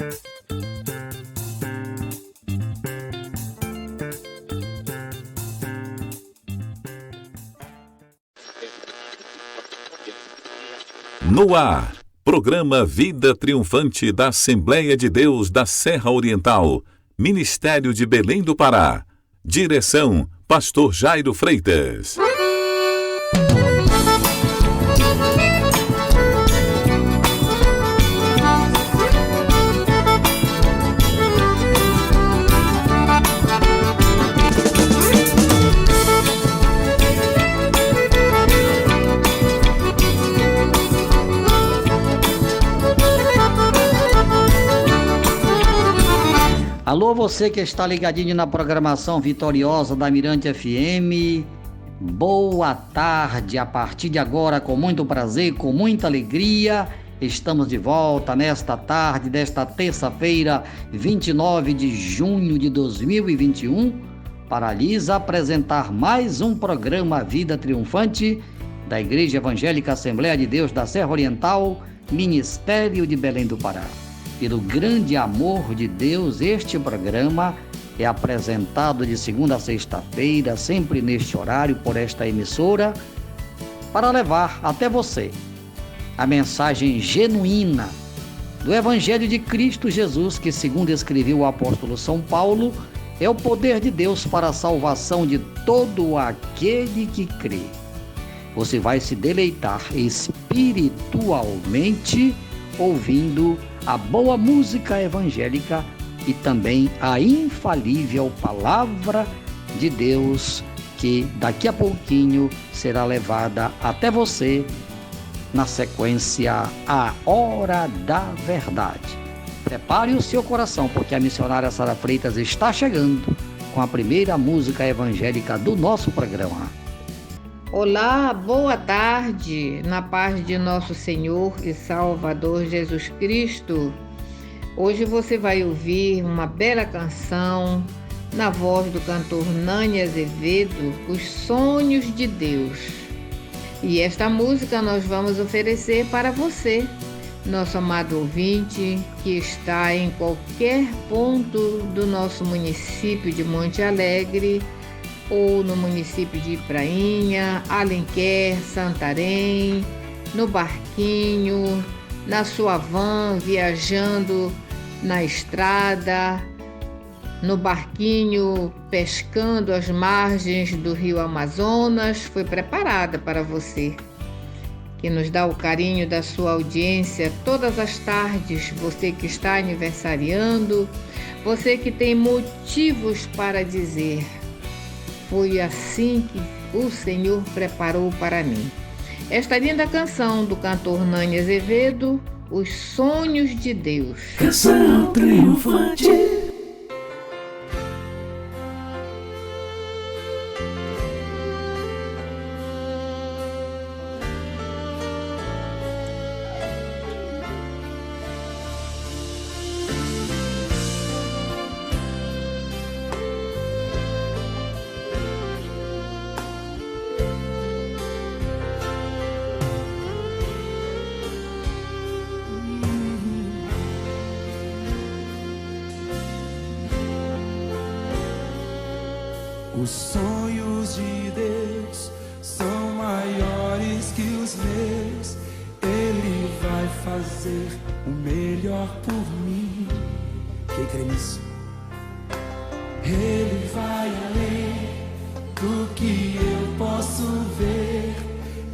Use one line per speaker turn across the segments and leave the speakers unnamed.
No ar, programa Vida Triunfante da Assembleia de Deus da Serra Oriental, Ministério de Belém do Pará. Direção, Pastor Jairo Freitas.
Alô, você que está ligadinho na programação vitoriosa da Mirante FM, boa tarde. A partir de agora, com muito prazer, com muita alegria, estamos de volta nesta tarde desta terça-feira, 29 de junho de 2021, para lhes apresentar mais um programa Vida Triunfante da Igreja Evangélica Assembleia de Deus da Serra Oriental, Ministério de Belém do Pará. Pelo grande amor de Deus, este programa é apresentado de segunda a sexta-feira, sempre neste horário, por esta emissora, para levar até você a mensagem genuína do Evangelho de Cristo Jesus, que, segundo escreveu o apóstolo São Paulo, é o poder de Deus para a salvação de todo aquele que crê. Você vai se deleitar espiritualmente ouvindo a boa música evangélica e também a infalível palavra de Deus, que daqui a pouquinho será levada até você na sequência A Hora da Verdade. Prepare o seu coração, porque a missionária Sara Freitas está chegando com a primeira música evangélica do nosso programa.
Olá, boa tarde, na paz de nosso Senhor e Salvador Jesus Cristo. Hoje você vai ouvir uma bela canção na voz do cantor Nani Azevedo, Os Sonhos de Deus. E esta música nós vamos oferecer para você, nosso amado ouvinte, que está em qualquer ponto do nosso município de Monte Alegre, ou no município de Prainha, Alenquer, Santarém, no barquinho, na sua van, viajando na estrada, no barquinho, pescando às margens do rio Amazonas, foi preparada para você, que nos dá o carinho da sua audiência todas as tardes, você que está aniversariando, você que tem motivos para dizer: foi assim que o Senhor preparou para mim. Esta linda canção do cantor Nani Azevedo, Os Sonhos de Deus.
Canção triunfante.
Os sonhos de Deus são maiores que os meus. Ele vai fazer o melhor por mim. Quem crê nisso? Ele vai além do que eu posso ver.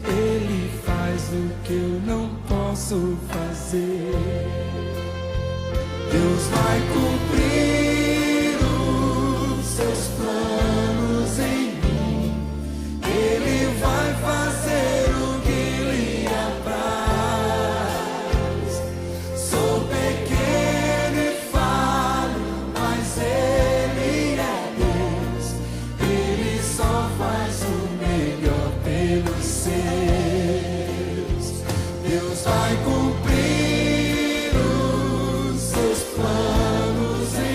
Ele faz o que eu não posso fazer. Deus vai cumprir os seus planos em mim. Ele vai fazer o que lhe apraz. Sou pequeno e falho, mas Ele é Deus. Ele só faz o melhor pelos seus. Deus vai cumprir os seus planos em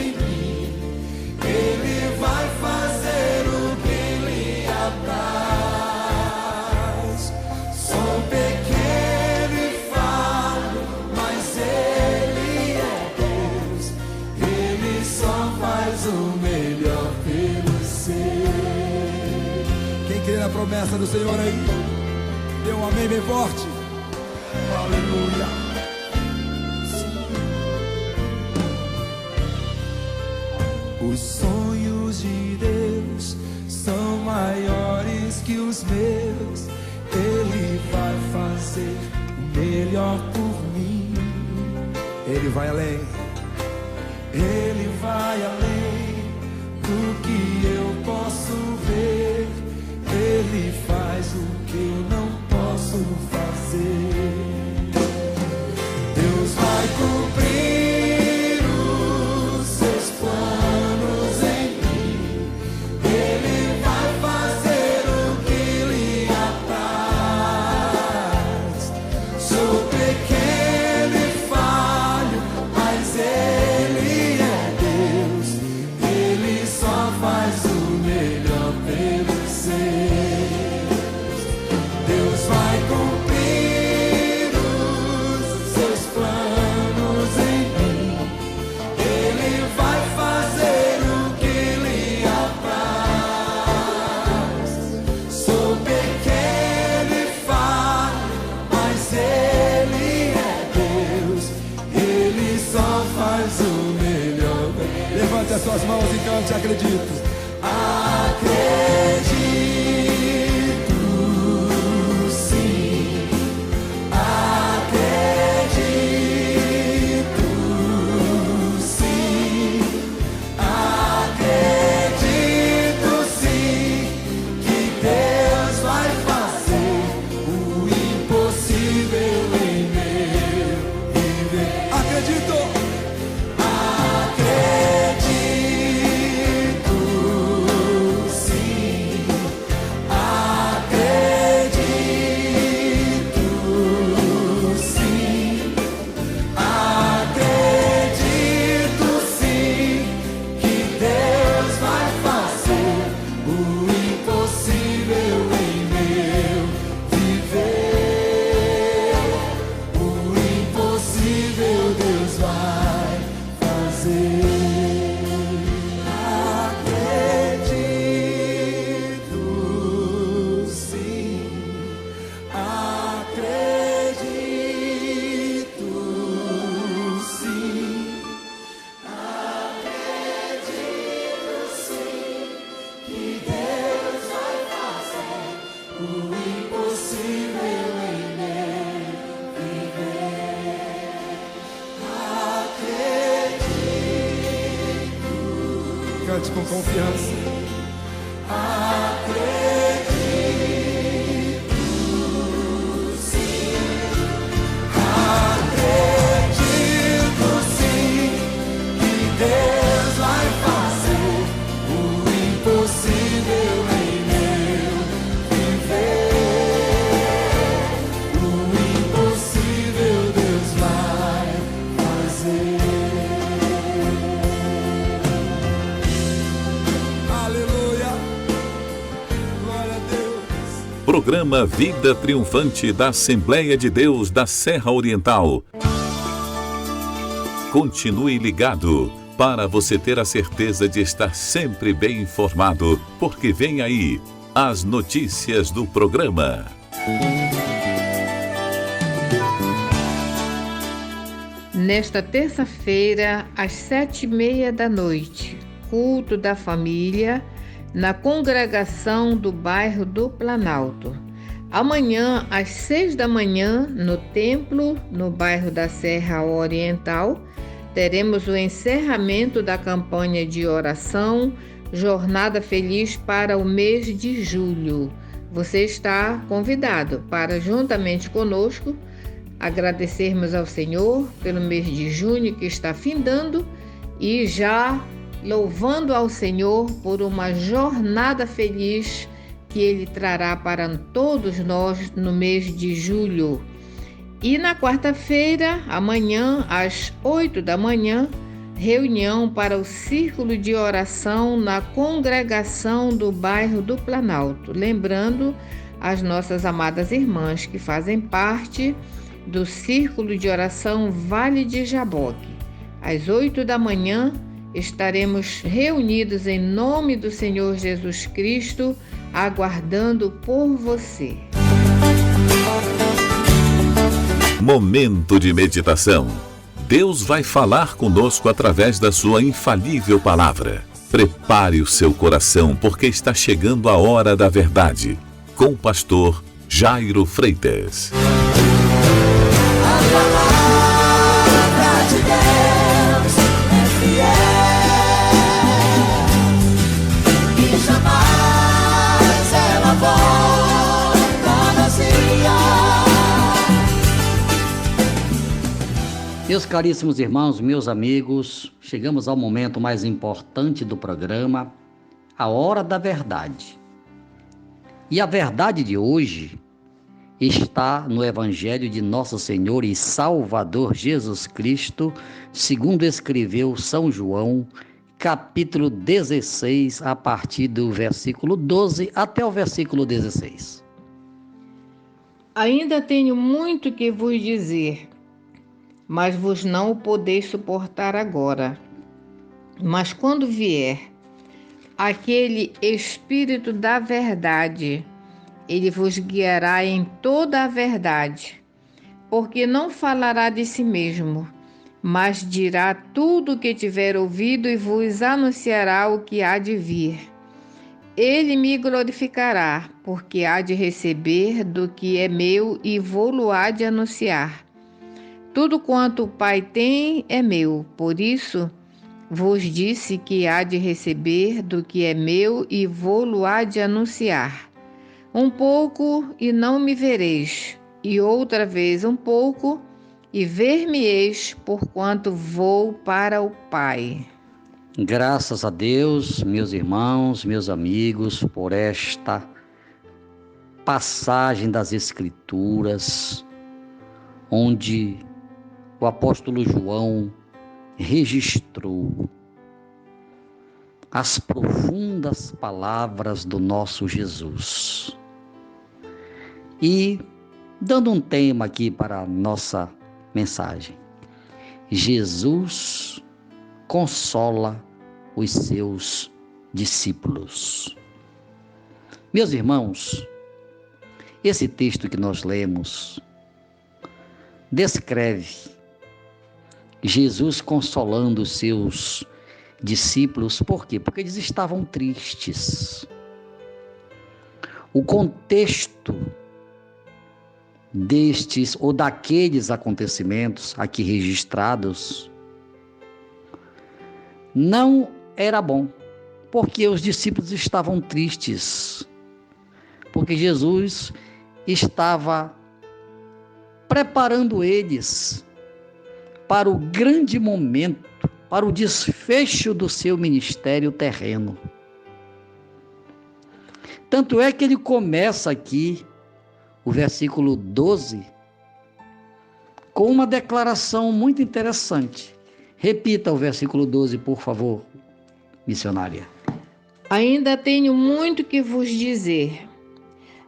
promessa do Senhor aí? Dê um amém bem forte. Aleluia. Os sonhos de Deus são maiores que os meus. Ele vai fazer o melhor por mim. Ele vai além. Ele vai além do que eu posso ver. Ele faz o que eu não posso fazer. Deus vai cumprir os seus planos em mim. Ele vai fazer o que lhe apraz. Sou pequeno e falho, mas Ele é Deus. Ele só faz o melhor pelos seus. Deus vai cumprir os seus planos em mim. Ele vai fazer o que lhe apraz. Sou pequeno e falho, mas Ele é Deus. Ele só faz o melhor. Levante as suas mãos e cante, acredito. Acredito, sim. Acredito, sim. Acredito, sim, que Deus vai fazer o impossível em meu viver. Acredito. Cante com confiança. Acredito, sim. Acredito, sim, que Deus vai fazer o impossível em meu viver. O impossível Deus vai fazer.
Programa Vida Triunfante da Assembleia de Deus da Serra Oriental. Continue ligado para você ter a certeza de estar sempre bem informado, porque vem aí as notícias do programa.
Nesta terça-feira, às 7h30 da noite, culto da família na congregação do bairro do Planalto. Amanhã, às 6 da manhã, no templo, no bairro da Serra Oriental, teremos o encerramento da campanha de oração Jornada Feliz para o mês de julho. Você está convidado para, juntamente conosco, agradecermos ao Senhor pelo mês de junho que está findando e já louvando ao Senhor por uma jornada feliz que Ele trará para todos nós no mês de julho. E na quarta-feira, amanhã, às 8 da manhã, reunião para o círculo de oração na congregação do bairro do Planalto. Lembrando as nossas amadas irmãs que fazem parte do círculo de oração Vale de Jaboque. Às 8 da manhã, estaremos reunidos em nome do Senhor Jesus Cristo, aguardando por você.
Momento de meditação. Deus vai falar conosco através da sua infalível palavra. Prepare o seu coração, porque está chegando a hora da verdade. Com o pastor Jairo Freitas.
A palavra de Deus é fiel e jamais ela volta vazia.
Meus caríssimos irmãos, meus amigos, chegamos ao momento mais importante do programa, a hora da verdade. E a verdade de hoje está no Evangelho de Nosso Senhor e Salvador Jesus Cristo, segundo escreveu São João, capítulo 16, a partir do versículo 12 até o versículo 16.
Ainda tenho muito que vos dizer, mas vos não o podeis suportar agora. Mas quando vier aquele Espírito da verdade, ele vos guiará em toda a verdade, porque não falará de si mesmo, mas dirá tudo o que tiver ouvido e vos anunciará o que há de vir. Ele me glorificará, porque há de receber do que é meu e vô-lo há de anunciar. Tudo quanto o Pai tem é meu, por isso vos disse que há de receber do que é meu e vô-lo há de anunciar. Um pouco e não me vereis, e outra vez um pouco e ver-me-eis, porquanto vou para o Pai.
Graças a Deus, meus irmãos, meus amigos, por esta passagem das Escrituras, onde o apóstolo João registrou as profundas palavras do nosso Jesus. E dando um tema aqui para a nossa mensagem, Jesus consola os seus discípulos. Meus irmãos, esse texto que nós lemos descreve Jesus consolando os seus discípulos. Por quê? Porque eles estavam tristes. O contexto destes ou daqueles acontecimentos aqui registrados não era bom, porque os discípulos estavam tristes, porque Jesus estava preparando eles para o grande momento, para o desfecho do seu ministério terreno. Tanto é que ele começa aqui, o versículo 12, com uma declaração muito interessante. Repita o versículo 12, por favor, missionária.
Ainda tenho muito que vos dizer,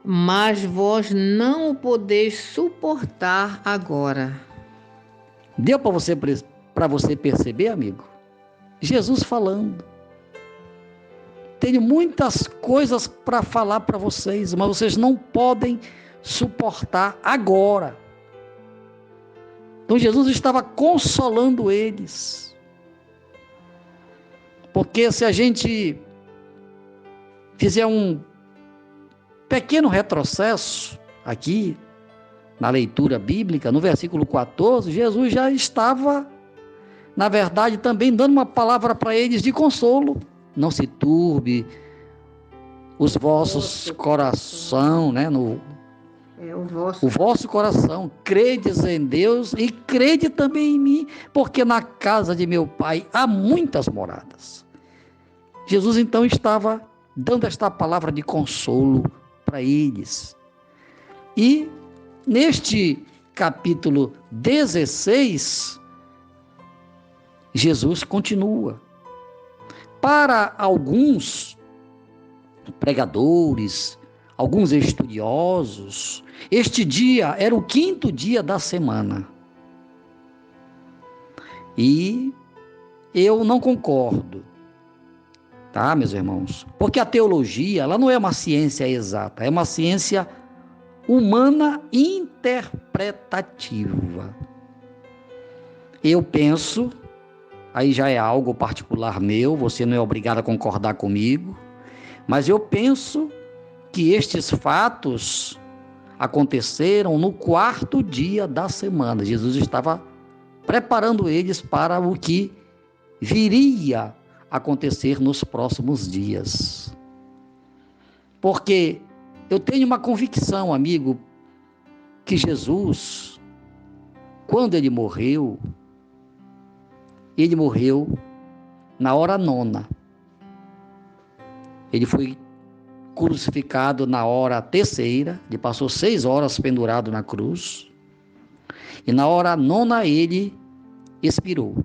mas vós não o podeis suportar agora.
Deu para você perceber, amigo? Jesus falando. Tenho muitas coisas para falar para vocês, mas vocês não podem suportar agora. Então Jesus estava consolando eles. Porque se a gente fizer um pequeno retrocesso aqui, na leitura bíblica, no versículo 14, Jesus já estava, na verdade, também dando uma palavra para eles de consolo. Não se turbe os vossos coração, né? O vosso coração, credes em Deus e crede também em mim, porque na casa de meu Pai há muitas moradas. Jesus então estava dando esta palavra de consolo para eles. E neste capítulo 16, Jesus continua. Para alguns pregadores, alguns estudiosos, este dia era o 5º dia da semana. E eu não concordo, tá, meus irmãos? Porque a teologia, ela não é uma ciência exata, é uma ciência humana interpretativa. Eu penso, aí já é algo particular meu, você não é obrigado a concordar comigo, mas eu penso que estes fatos aconteceram no 4º dia da semana. Jesus estava preparando eles para o que viria a acontecer nos próximos dias. Porque eu tenho uma convicção, amigo, que Jesus, quando ele morreu na hora 9ª. Ele foi crucificado na hora 3ª, ele passou 6 horas pendurado na cruz, e na hora 9ª ele expirou.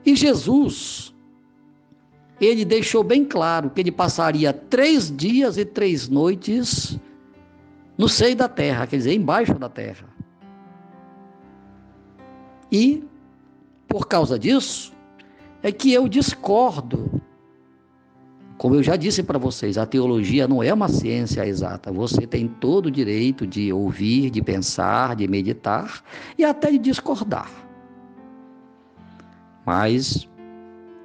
E Jesus, ele deixou bem claro que ele passaria 3 dias e 3 noites no seio da terra, quer dizer, embaixo da terra. E, por causa disso, é que eu discordo. Como eu já disse para vocês, a teologia não é uma ciência exata. Você tem todo o direito de ouvir, de pensar, de meditar e até de discordar. Mas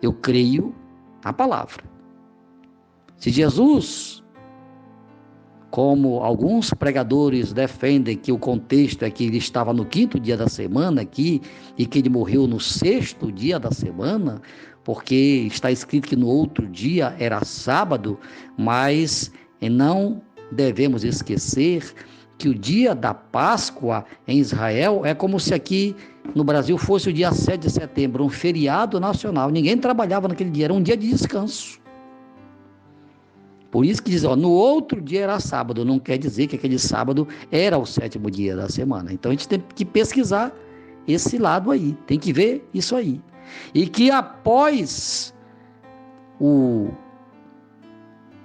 eu creio na palavra. Se Jesus, como alguns pregadores defendem que o contexto é que ele estava no 5º dia da semana aqui e que ele morreu no 6º dia da semana, porque está escrito que no outro dia era sábado, mas não devemos esquecer que o dia da Páscoa em Israel é como se aqui no Brasil fosse o dia 7 de setembro, um feriado nacional. Ninguém trabalhava naquele dia, era um dia de descanso. Por isso que diz, no outro dia era sábado, não quer dizer que aquele sábado era o 7º dia da semana. Então a gente tem que pesquisar esse lado aí, tem que ver isso aí. E que após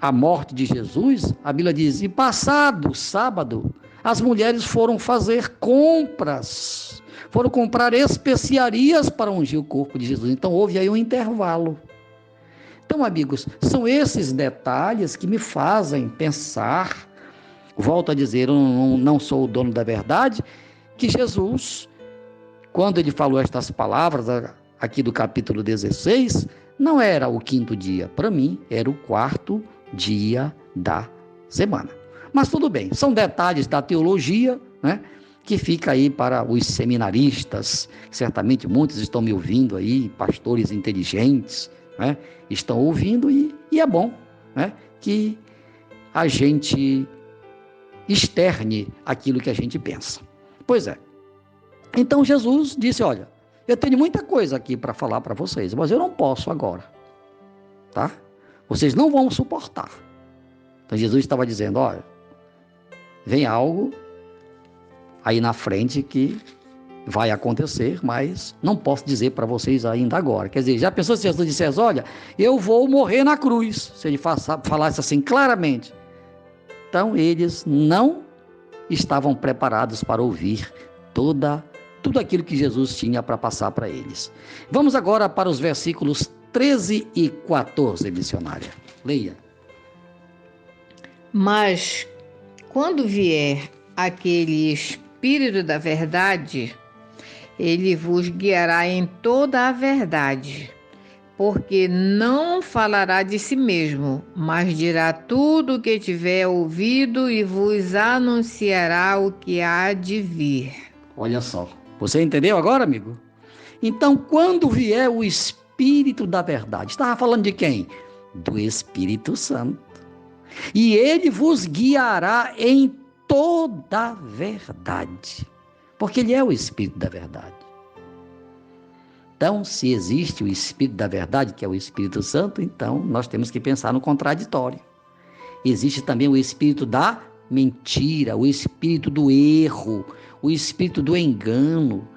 a morte de Jesus, a Bíblia diz, e passado sábado, as mulheres foram fazer compras, foram comprar especiarias para ungir o corpo de Jesus. Então houve aí um intervalo. Então, amigos, são esses detalhes que me fazem pensar, volto a dizer, eu não sou o dono da verdade, que Jesus, quando ele falou estas palavras aqui do capítulo 16, não era o 5º dia, para mim era o 4º dia da semana. Mas tudo bem, são detalhes da teologia, né, que fica aí para os seminaristas, certamente muitos estão me ouvindo aí, pastores inteligentes, né, estão ouvindo e é bom, né, que a gente externe aquilo que a gente pensa. Pois é. Então Jesus disse, olha, eu tenho muita coisa aqui para falar para vocês, mas eu não posso agora, tá? Vocês não vão suportar. Então Jesus estava dizendo, olha, vem algo aí na frente que vai acontecer, mas não posso dizer para vocês ainda agora. Quer dizer, já pensou se Jesus dissesse, olha, eu vou morrer na cruz, se ele falasse assim claramente. Então eles não estavam preparados para ouvir tudo aquilo que Jesus tinha para passar para eles. Vamos agora para os versículos 13 e 14, missionária. Leia.
Mas quando vier aquele Espírito da verdade, ele vos guiará em toda a verdade, porque não falará de si mesmo, mas dirá tudo o que tiver ouvido e vos anunciará o que há de vir.
Olha só, você entendeu agora, amigo? Então, quando vier o Espírito da verdade, estava falando de quem? Do Espírito Santo. E ele vos guiará em toda a verdade, porque ele é o Espírito da verdade. Então, se existe o Espírito da verdade, que é o Espírito Santo, então nós temos que pensar no contraditório. Existe também o Espírito da mentira, o Espírito do erro, o Espírito do engano,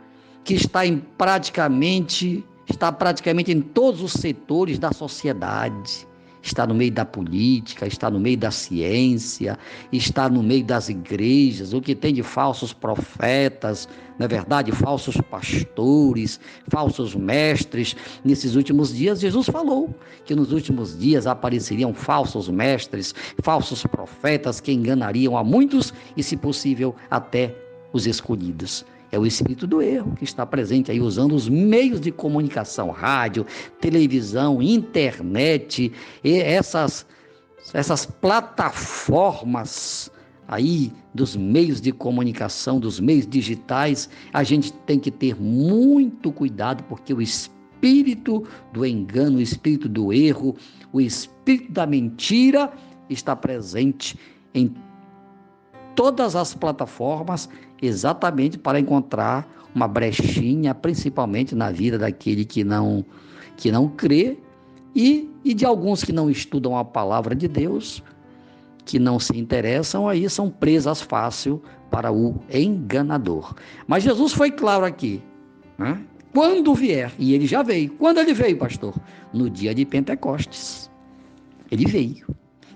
que está praticamente em todos os setores da sociedade. está no meio da política, está no meio da ciência, está no meio das igrejas, o que tem de falsos profetas, na verdade, falsos pastores, falsos mestres. Nesses últimos dias, Jesus falou que nos últimos dias apareceriam falsos mestres, falsos profetas que enganariam a muitos e, se possível, até os escolhidos. É o espírito do erro que está presente aí, usando os meios de comunicação, rádio, televisão, internet, e essas plataformas aí dos meios de comunicação, dos meios digitais. A gente tem que ter muito cuidado, porque o espírito do engano, o espírito do erro, o espírito da mentira está presente em todas as plataformas, exatamente para encontrar uma brechinha, principalmente na vida daquele que não crê e de alguns que não estudam a palavra de Deus, que não se interessam, aí são presas fácil para o enganador. Mas Jesus foi claro aqui, né? Quando vier, e ele já veio. Quando ele veio, pastor? No dia de Pentecostes. Ele veio,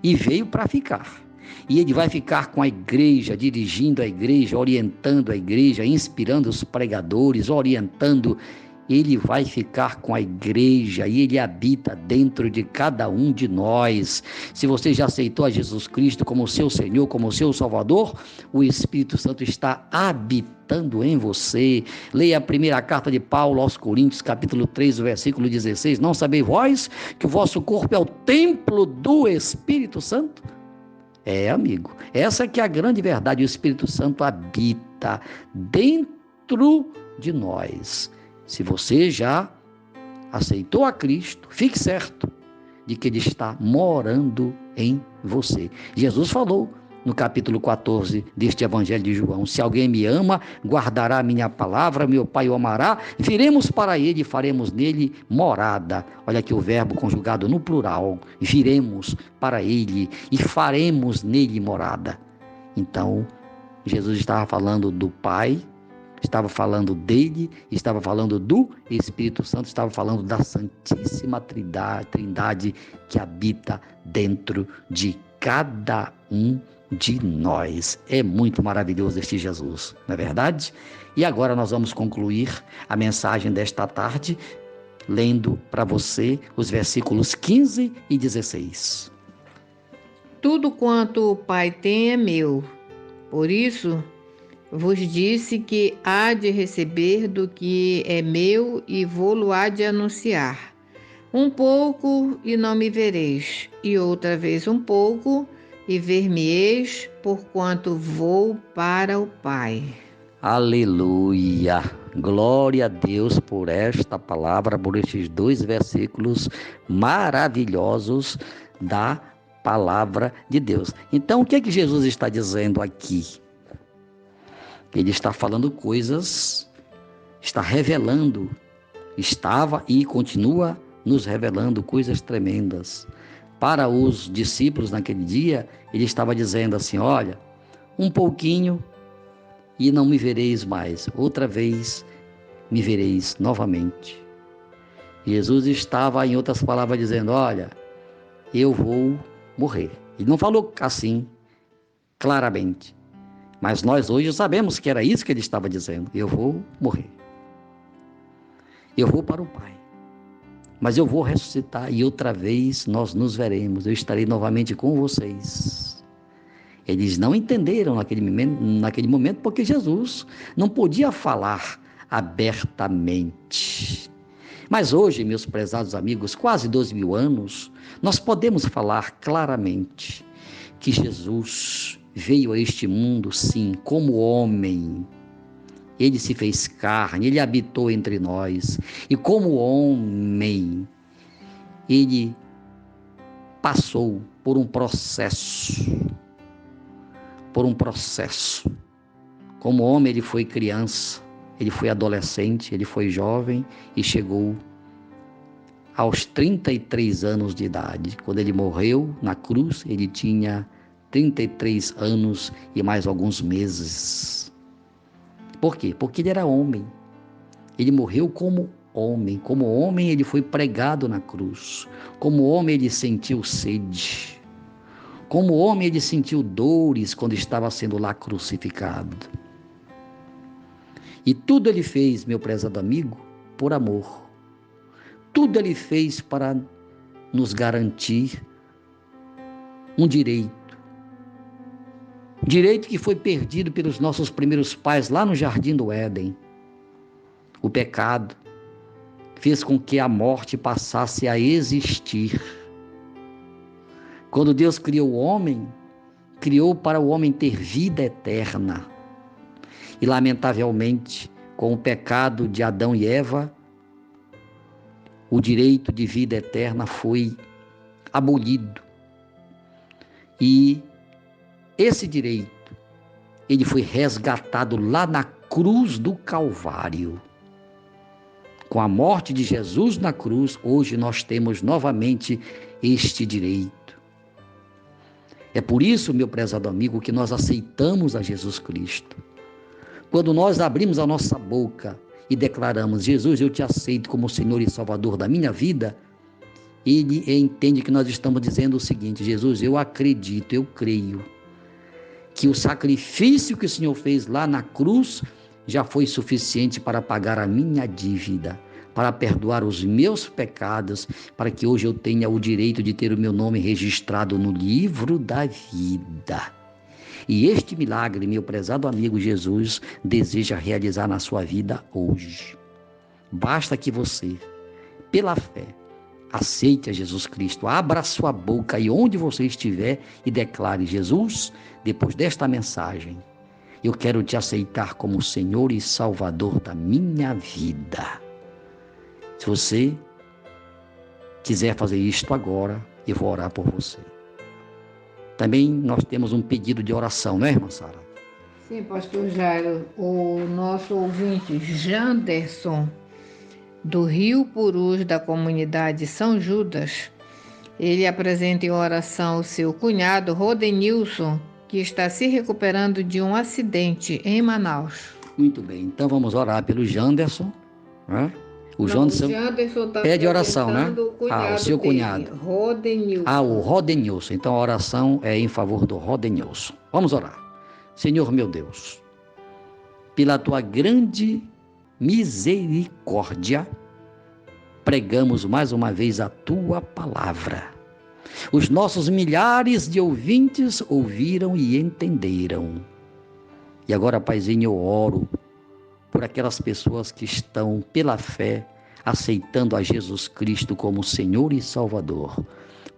e veio para ficar. E ele vai ficar com a igreja, dirigindo a igreja, orientando a igreja, inspirando os pregadores, orientando. Ele vai ficar com a igreja e ele habita dentro de cada um de nós. Se você já aceitou a Jesus Cristo como seu Senhor, como seu Salvador, o Espírito Santo está habitando em você. Leia a primeira carta de Paulo aos Coríntios, capítulo 3, versículo 16. Não sabeis vós que o vosso corpo é o templo do Espírito Santo? É, amigo, essa que é a grande verdade. O Espírito Santo habita dentro de nós. Se você já aceitou a Cristo, fique certo de que Ele está morando em você. Jesus falou no capítulo 14 deste Evangelho de João: se alguém me ama, guardará a minha palavra, meu Pai o amará, viremos para Ele e faremos nele morada. Olha aqui o verbo conjugado no plural: viremos para Ele e faremos nele morada. Então, Jesus estava falando do Pai, estava falando dele, estava falando do Espírito Santo, estava falando da Santíssima Trindade que habita dentro de cada um de nós. É muito maravilhoso este Jesus, não é verdade? E agora nós vamos concluir a mensagem desta tarde, lendo para você os versículos 15 e 16.
Tudo quanto o Pai tem é meu, por isso vos disse que há de receber do que é meu e vou-lo há de anunciar. Um pouco e não me vereis, e outra vez um pouco e ver-me-eis, porquanto vou para o Pai.
Aleluia! Glória a Deus por esta palavra, por estes 2 versículos maravilhosos da palavra de Deus. Então, o que é que Jesus está dizendo aqui? Ele está falando coisas, está revelando, estava e continua nos revelando coisas tremendas. Para os discípulos naquele dia, ele estava dizendo assim: olha, um pouquinho e não me vereis mais, outra vez me vereis novamente. Jesus estava, em outras palavras, dizendo: olha, eu vou morrer. Ele não falou assim claramente, mas nós hoje sabemos que era isso que ele estava dizendo: eu vou morrer, eu vou para o Pai, mas eu vou ressuscitar e outra vez nós nos veremos, eu estarei novamente com vocês. Eles não entenderam naquele momento porque Jesus não podia falar abertamente. Mas hoje, meus prezados amigos, quase 2000 anos, nós podemos falar claramente que Jesus veio a este mundo, sim, como homem. Ele se fez carne, ele habitou entre nós. E como homem, ele passou por um processo. Como homem, ele foi criança, ele foi adolescente, ele foi jovem e chegou aos 33 anos de idade. Quando ele morreu na cruz, ele tinha 33 anos e mais alguns meses. Por quê? Porque ele era homem. Ele morreu como homem. Como homem, ele foi pregado na cruz. Como homem, ele sentiu sede. Como homem, ele sentiu dores quando estava sendo lá crucificado. E tudo ele fez, meu prezado amigo, por amor. Tudo ele fez para nos garantir um direito. Direito que foi perdido pelos nossos primeiros pais lá no Jardim do Éden. O pecado fez com que a morte passasse a existir. Quando Deus criou o homem, criou para o homem ter vida eterna. E, lamentavelmente, com o pecado de Adão e Eva, o direito de vida eterna foi abolido. E esse direito, ele foi resgatado lá na cruz do Calvário. Com a morte de Jesus na cruz, hoje nós temos novamente este direito. É por isso, meu prezado amigo, que nós aceitamos a Jesus Cristo. Quando nós abrimos a nossa boca e declaramos: Jesus, eu te aceito como Senhor e Salvador da minha vida, ele entende que nós estamos dizendo o seguinte: Jesus, eu acredito, eu creio que o sacrifício que o Senhor fez lá na cruz já foi suficiente para pagar a minha dívida, para perdoar os meus pecados, para que hoje eu tenha o direito de ter o meu nome registrado no livro da vida. E este milagre, meu prezado amigo, Jesus deseja realizar na sua vida hoje. Basta que você, pela fé, aceite a Jesus Cristo, abra sua boca e onde você estiver e declare: Jesus, depois desta mensagem, eu quero te aceitar como Senhor e Salvador da minha vida. Se você quiser fazer isto agora, eu vou orar por você. Também nós temos um pedido de oração, não é, irmã Sara?
Sim, pastor Jairo, o nosso ouvinte Janderson, do Rio Purus, da comunidade São Judas, ele apresenta em oração o seu cunhado Rodenilson, que está se recuperando de um acidente em Manaus.
Muito bem, então vamos orar pelo Janderson, né? O Janderson pede oração, né? O seu cunhado.
Rodenilson.
O Rodenilson. Então a oração é em favor do Rodenilson. Vamos orar. Senhor meu Deus, pela tua grande misericórdia, pregamos mais uma vez a tua palavra. Os nossos milhares de ouvintes ouviram e entenderam. E agora, Paizinho, eu oro por aquelas pessoas que estão, pela fé, aceitando a Jesus Cristo como Senhor e Salvador.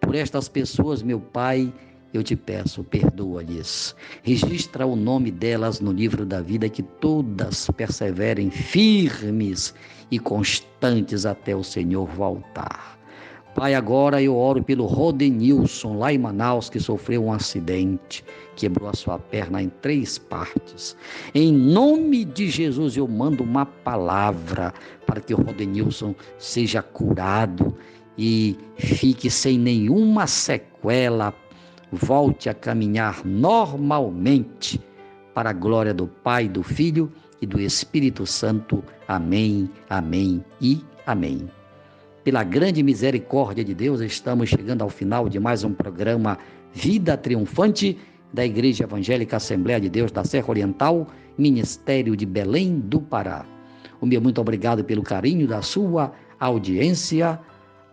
Por estas pessoas, meu Pai, eu te peço, perdoa-lhes. Registra o nome delas no livro da vida, que todas perseverem firmes e constantes até o Senhor voltar. Pai, agora eu oro pelo Rodenilson, lá em Manaus, que sofreu um acidente, quebrou a sua perna em 3 partes. Em nome de Jesus, eu mando uma palavra para que o Rodenilson seja curado e fique sem nenhuma sequela, volte a caminhar normalmente, para a glória do Pai, do Filho e do Espírito Santo. Amém, amém e amém. Pela grande misericórdia de Deus, estamos chegando ao final de mais um programa Vida Triunfante da Igreja Evangélica Assembleia de Deus da Serra Oriental, Ministério de Belém do Pará. O meu muito obrigado pelo carinho da sua audiência.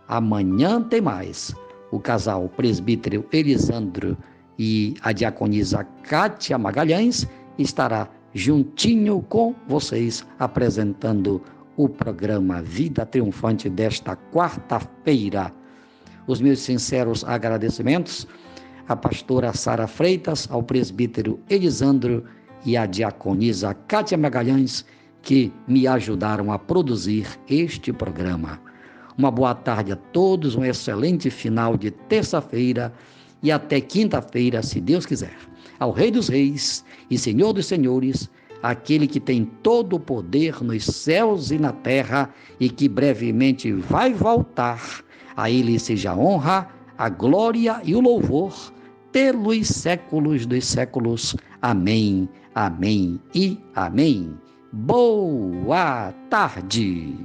Amanhã tem mais. O casal presbítero Elisandro e a diaconisa Kátia Magalhães estará juntinho com vocês apresentando o programa Vida Triunfante desta quarta-feira. Os meus sinceros agradecimentos à pastora Sara Freitas, ao presbítero Elisandro e à diaconisa Kátia Magalhães, que me ajudaram a produzir este programa. Uma boa tarde a todos, um excelente final de terça-feira e até quinta-feira, se Deus quiser. Ao Rei dos Reis e Senhor dos Senhores, aquele que tem todo o poder nos céus e na terra e que brevemente vai voltar, a ele seja a honra, a glória e o louvor pelos séculos dos séculos. Amém, amém e amém. Boa tarde!